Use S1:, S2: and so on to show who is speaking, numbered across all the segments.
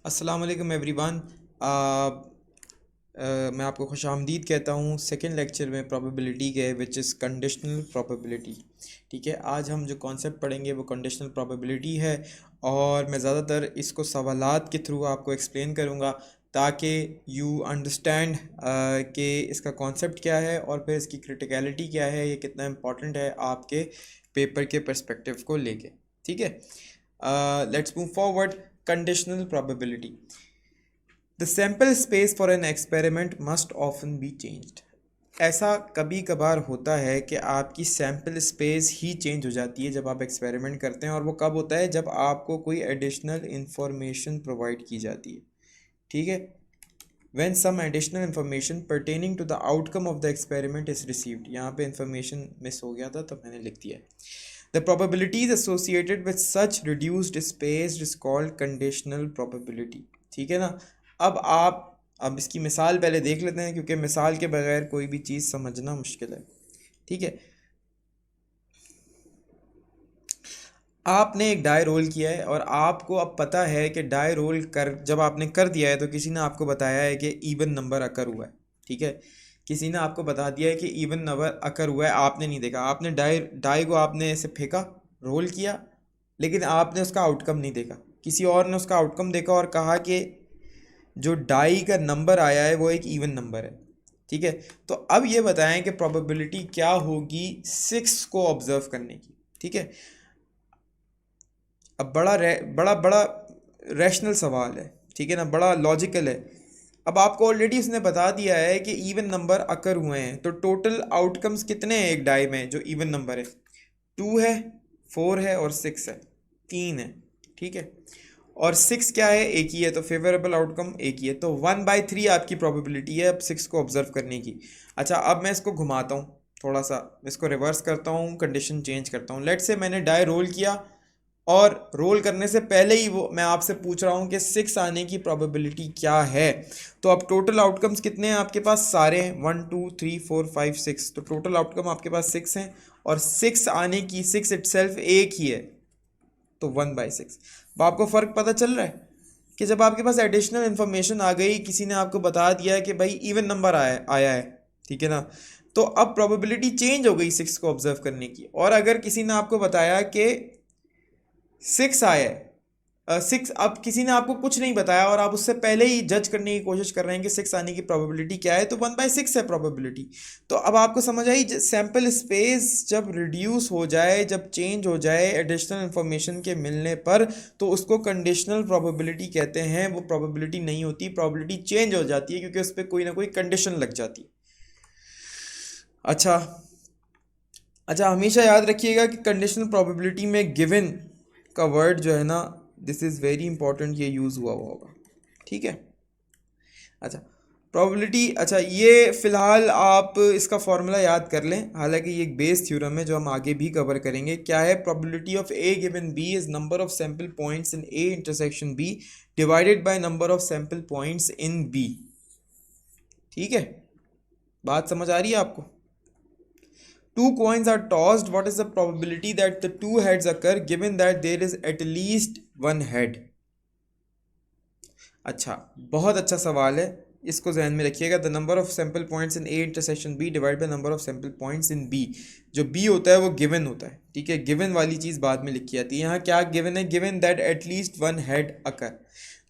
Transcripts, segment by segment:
S1: अस्सलाम वालेकुम एवरीवन। मैं आपको खुशामदीद कहता हूँ सेकेंड लेक्चर में प्रोबेबिलिटी के, विच इज़ कंडीशनल प्रोबेबिलिटी। ठीक है, आज हम जो कॉन्सेप्ट पढ़ेंगे वो कंडीशनल प्रोबेबिलिटी है और मैं ज़्यादातर इसको सवालात के थ्रू आपको एक्सप्लेन करूँगा ताकि यू अंडरस्टैंड कि इसका कॉन्सेप्ट क्या है और फिर इसकी क्रिटिकलिटी क्या है, ये कितना इम्पोर्टेंट है आपके पेपर के पर्सपेक्टिव को लेके। ठीक है, let's move forward. Conditional probability: the sample space for an experiment must often be changed. ऐसा कभी कभार होता है कि आपकी सैम्पल स्पेस ही चेंज हो जाती है जब आप एक्सपेरिमेंट करते हैं, और वो कब होता है? जब आपको कोई एडिशनल इंफॉर्मेशन प्रोवाइड की जाती है। ठीक है, when some additional information pertaining to the outcome of the experiment is received। यहाँ पे information मिस हो गया था तो मैंने लिख दिया है। The probabilities associated with such reduced space is called conditional probability। ठीक है ना। अब इसकी मिसाल पहले देख लेते हैं, क्योंकि मिसाल के बगैर कोई भी चीज़ समझना मुश्किल है। ठीक है, आपने एक डाई रोल किया है और आपको अब पता है कि डाई रोल कर जब आपने कर दिया है तो किसी ने आपको बताया है कि इवन नंबर अकर हुआ है। ठीक है, किसी ने आपको बता दिया है कि इवन नंबर अकर हुआ है, आपने नहीं देखा। आपने डाई डाई को आपने ऐसे फेंका, रोल किया, लेकिन आपने उसका आउटकम नहीं देखा। किसी और ने उसका आउटकम देखा और कहा कि जो डाई का नंबर आया है वो एक इवन नंबर है। ठीक है, तो अब ये बताएं कि प्रोबेबिलिटी क्या होगी 6 को ऑब्जर्व करने की। ठीक है, अब बड़ा बड़ा रैशनल सवाल है। ठीक है ना, बड़ा लॉजिकल है। अब आपको ऑलरेडी उसने बता दिया है कि इवन नंबर अकर हुए हैं, तो टोटल आउटकम्स कितने हैं एक डाई में जो इवन नंबर है? 2 है, 4 है और 6 है, 3 है। ठीक है, और 6 क्या है? एक ही है, तो फेवरेबल आउटकम एक ही है। तो 1/3 आपकी प्रोबेबिलिटी है अब 6 को ऑब्जर्व करने की। अच्छा, अब मैं इसको घुमाता हूँ, थोड़ा सा इसको रिवर्स करता हूँ, कंडीशन चेंज करता हूँ। लेट्स से मैंने डाई रोल किया और रोल करने से पहले ही वो मैं आपसे पूछ रहा हूँ कि 6 आने की प्रोबेबिलिटी क्या है। तो अब टोटल आउटकम्स कितने हैं आपके पास? सारे हैं, 1 2 3 4 5 6। तो टोटल आउटकम आपके पास 6 हैं और 6 आने की 6 इटसेल्फ एक ही है, तो 1/6। अब आपको फ़र्क पता चल रहा है कि जब आपके पास एडिशनल इन्फॉर्मेशन आ गई, किसी ने आपको बता दिया है कि भाई इवन नंबर आया है। ठीक है ना, तो अब प्रोबेबिलिटी चेंज हो गई 6 को ऑब्जर्व करने की। और अगर किसी ने आपको बताया कि 6 आया है, 6, अब किसी ने आपको कुछ नहीं बताया और आप उससे पहले ही जज करने की कोशिश कर रहे हैं कि 6 आने की प्रोबेबिलिटी क्या है, तो 1/6 है प्रोबेबिलिटी। तो अब आपको समझ आई, सैम्पल स्पेस जब रिड्यूस हो जाए, जब चेंज हो जाए एडिशनल इन्फॉर्मेशन के मिलने पर, तो उसको कंडीशनल प्रोबेबिलिटी कहते हैं। वो प्रोबेबिलिटी नहीं होती, प्रोबेबिलिटी चेंज हो जाती है क्योंकि उस पर कोई ना कोई कंडीशन लग जाती है। अच्छा अच्छा, हमेशा याद रखिएगा कि कंडीशनल प्रोबेबिलिटी में गिवन का वर्ड जो है ना, दिस इज़ वेरी इंपॉर्टेंट, ये यूज़ हुआ होगा। ठीक है, अच्छा प्रोबेबिलिटी, अच्छा ये फ़िलहाल आप इसका फॉर्मूला याद कर लें, हालांकि ये एक बेस थ्योरम है जो हम आगे भी कवर करेंगे। क्या है? Probability of A given B is number of sample points in A intersection B divided by number of sample points in B. ठीक है, बात समझ आ रही है आपको? Two coins are tossed. What is the probability that the two heads occur given that there is at least one head? अच्छा, बहुत अच्छा सवाल है, इसको ध्यान में रखिएगा। The number of sample points in A intersection B divide by number of sample points in B. जो बी होता है वो गिवन होता है। ठीक है, गिवन वाली चीज़ बाद में लिखी जाती है। यहाँ क्या गिवन है? Given that at least one head occur.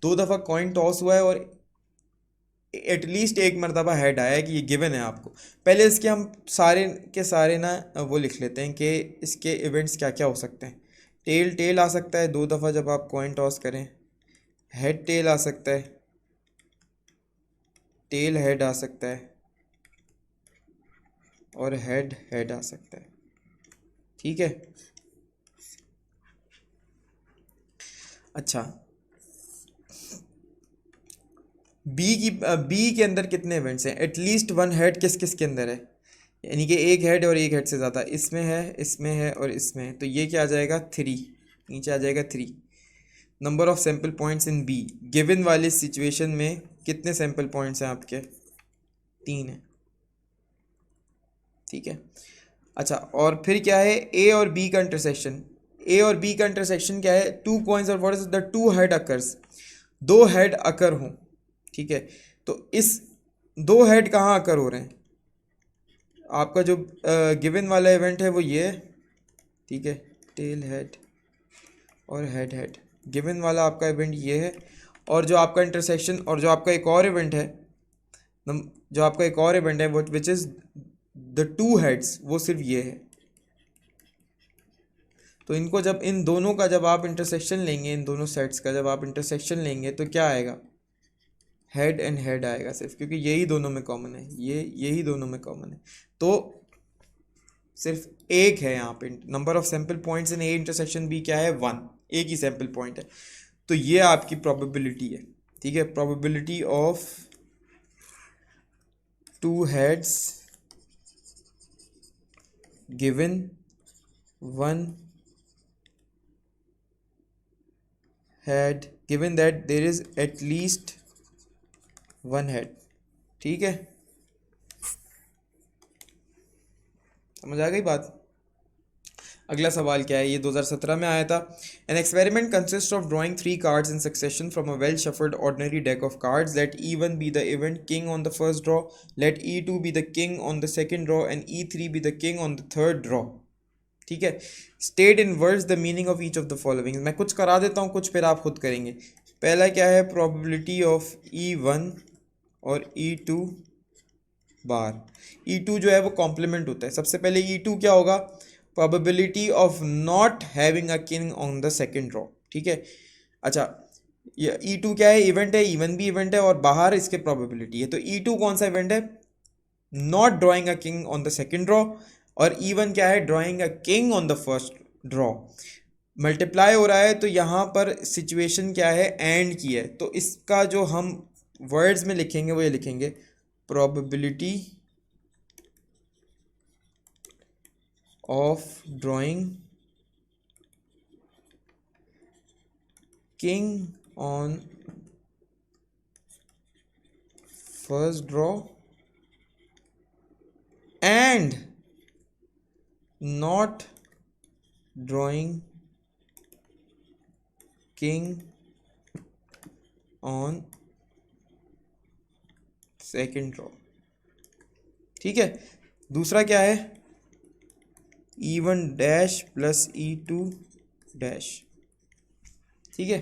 S1: 2 दफ़ा कॉइन टॉस हुआ है और एटलीस्ट एक मरतबा हेड आया है, कि ये गिवन है आपको। पहले इसके हम सारे के सारे ना वो लिख लेते हैं कि इसके इवेंट्स क्या क्या हो सकते हैं। टेल टेल आ सकता है 2 दफ़ा जब आप कॉइन टॉस करें। हेड टेल आ सकता है, टेल हेड आ सकता है और हेड हेड आ सकता है। ठीक है, अच्छा बी के अंदर कितने इवेंट्स हैं? एटलीस्ट वन हेड किस किस के अंदर है? यानी कि एक हेड और एक हेड से ज़्यादा, इसमें है, इसमें है और इसमें है। तो ये क्या आ जाएगा? 3, नीचे आ जाएगा 3। Number of sample points in B, given वाली सिचुएशन में कितने सैम्पल पॉइंट्स हैं आपके? 3 है। ठीक है, अच्छा और फिर क्या है? ए और बी का इंटरसेक्शन। ए और बी का इंटरसेक्शन क्या है? 2 कॉइंस और what is the 2 head occurs. दो हेड अकर हों, ठीक है, तो इस दो हेड कहाँ अकर हो रहे हैं? आपका जो गिवन वाला इवेंट है वो ये है, ठीक है, टेल हेड और हेड हेड, गिवन वाला आपका इवेंट ये है, और जो आपका इंटरसेक्शन और जो आपका एक और इवेंट है, जो आपका एक और इवेंट है वो which is the two heads, वो सिर्फ ये है। तो इनको जब इन दोनों का जब आप इंटरसेक्शन लेंगे, इन दोनों सेट्स का जब आप इंटरसेक्शन लेंगे तो क्या आएगा? हेड एंड हेड आएगा सिर्फ, क्योंकि यही दोनों में कॉमन है, यही दोनों में कॉमन है। तो सिर्फ एक है यहाँ पे, number of sample points in A intersection B क्या है? 1, एक ही सैम्पल पॉइंट है। तो ये आपकी प्रोबेबिलिटी है, ठीक है, probability of two heads given one head given that there is at least one head, ठीक है, समझ आ गई बात? अगला सवाल क्या है, ये 2017 में आया था। An experiment consist of drawing 3 cards in succession from a well shuffled ordinary deck of cards, let E1 be the event king on the first draw, let E2 be the king on the second draw and E3 be the king on the third draw, ठीक है। State in words the meaning of each of the following. मैं कुछ करा देता हूँ, कुछ फिर आप खुद करेंगे। पहला क्या है? प्रोबेबिलिटी ऑफ E1 और E2 बार। E2 जो है वो कॉम्प्लीमेंट होता है। सबसे पहले E2 क्या होगा? Probability of not having a king on the second draw, ठीक है। अच्छा, ये E2 क्या है? इवेंट है, E1 भी इवेंट है और बाहर इसके प्रोबेबिलिटी है। तो E2 कौन सा इवेंट है? Not drawing a king on the second draw, और E1 क्या है? Drawing a king on the first draw. Multiply हो रहा है, तो यहाँ पर सिचुएशन क्या है? एंड की है। तो इसका जो हम वर्ड्स में लिखेंगे वो ये लिखेंगे, probability of drawing king on first draw and not drawing king on second draw, ठीक है। दूसरा क्या है? E1 dash plus E2 dash, ठीक है।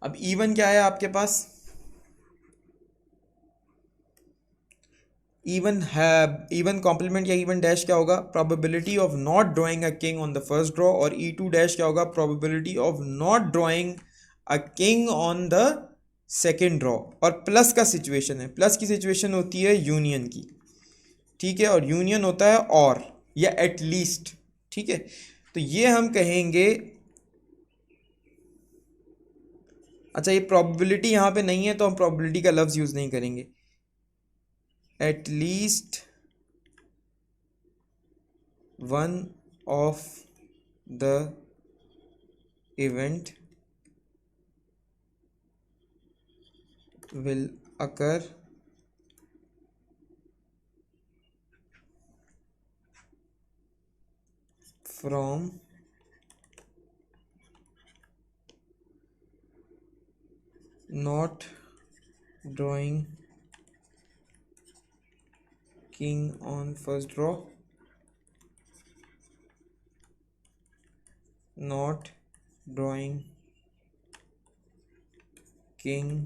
S1: अब E1 क्या है आपके पास? E1 कॉम्प्लीमेंट या E1 डैश क्या होगा? Probability of not drawing a king on the first draw, और E2 डैश क्या होगा? Probability of not drawing a king on the second draw. और प्लस का सिचुएशन है, प्लस की सिचुएशन होती है यूनियन की, ठीक है, और यूनियन होता है और या एटलीस्ट, ठीक है। तो ये हम कहेंगे, अच्छा ये प्रोबेबिलिटी यहाँ पे नहीं है तो हम प्रोबेबिलिटी का लफ्ज़ यूज़ नहीं करेंगे, at least one of the event will occur from not drawing king on first draw, not drawing king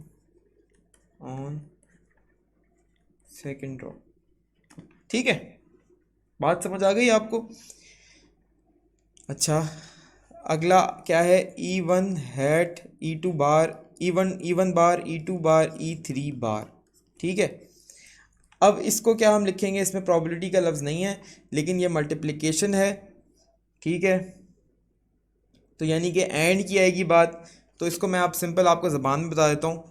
S1: on second draw, ठीक है। बात समझ आ गई आपको? अच्छा, अगला क्या है? E1 हैट E2 बार, E1 बार E2 बार E3 बार, ठीक है। अब इसको क्या हम लिखेंगे? इसमें प्रोबेबिलिटी का लफ्ज़ नहीं है, लेकिन ये मल्टीप्लिकेशन है, ठीक है। तो यानी कि एंड की आएगी बात। तो इसको मैं आप सिंपल आपको ज़बान में बता देता हूँ,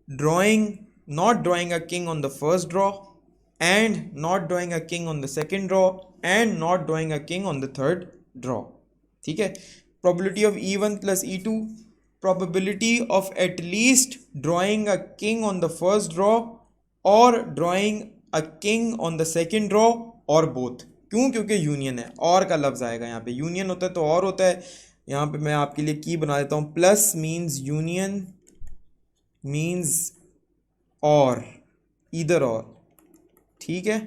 S1: not drawing a king on the first draw and not drawing a king on the second draw and not drawing a king on the third draw, ठीक है। probability of E1 plus E2, probability of at least drawing a king on the first draw or drawing a king on the second draw or both। क्यों? क्योंकि union है, और का लफ्ज़ आएगा यहाँ पे। यूनियन होता है तो और होता है, यहाँ पे मैं आपके लिए की बना देता हूँ, प्लस मीन्स यूनियन, मीन्स और, ईदर और, ठीक है,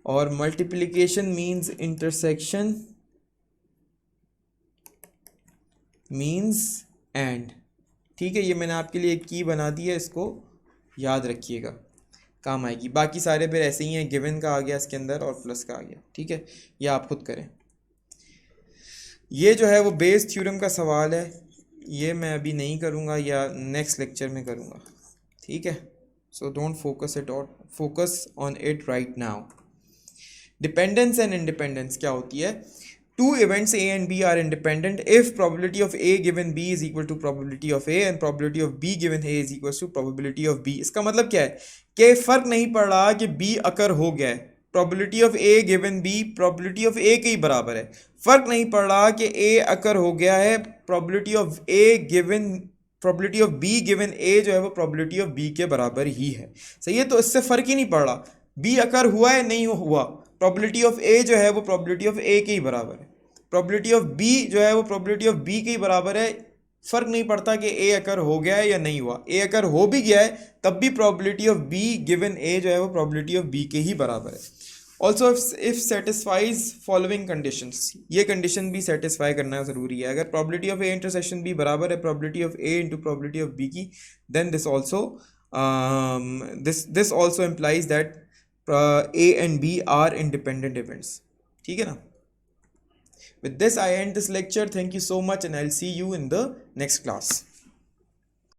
S1: और multiplication means intersection, means and, ठीक है। ये मैंने आपके लिए एक की बना दी है, इसको याद रखिएगा, काम आएगी। बाकी सारे फिर ऐसे ही हैं, गिवन का आ गया इसके अंदर और प्लस का आ गया, ठीक है, ये आप खुद करें। ये जो है वो बेस थ्योरम का सवाल है, ये मैं अभी नहीं करूँगा, या नेक्स्ट लेक्चर में करूँगा, ठीक है। So don't focus on it right now. Dependence and independence क्या होती है? Two events A and B are independent if probability of A given B is equal to probability of A and probability of B given A is equal to probability of B. इसका मतलब क्या है कि फर्क नहीं पड़ रहा कि बी अकर हो गया है, probability of A given B probability of A के ही बराबर है। फर्क नहीं पड़ रहा कि ए अकर हो गया है, probability of A given probability of B given A जो है वो प्रोबेबिलिटी ऑफ बी के बराबर ही है, सही है। तो इससे फर्क ही नहीं पड़ रहा बी अकर हुआ है नहीं हुआ, प्रोबेबिलिटी ऑफ ए जो है वो प्रोबेबिलिटी ऑफ ए के ही बराबर है, प्रोबेबिलिटी ऑफ बी जो है वो प्रोबेबिलिटी ऑफ बी के ही बराबर है। फर्क नहीं पड़ता कि ए अकर हो गया है या नहीं हुआ, ए अकर हो भी गया है तब भी probability of B given A जो है वो प्रोबेबिलिटी ऑफ बी के ही बराबर है। Also if satisfies following conditions, ये कंडीशन भी सेटिस्फाई करना ज़रूरी है। अगर probability of A intersection B बराबर है probability of A into probability of B की, then this also implies that A and B are independent events, ठीक है ना। With this, I end this lecture. Thank you so much, and I'll see you in the next class.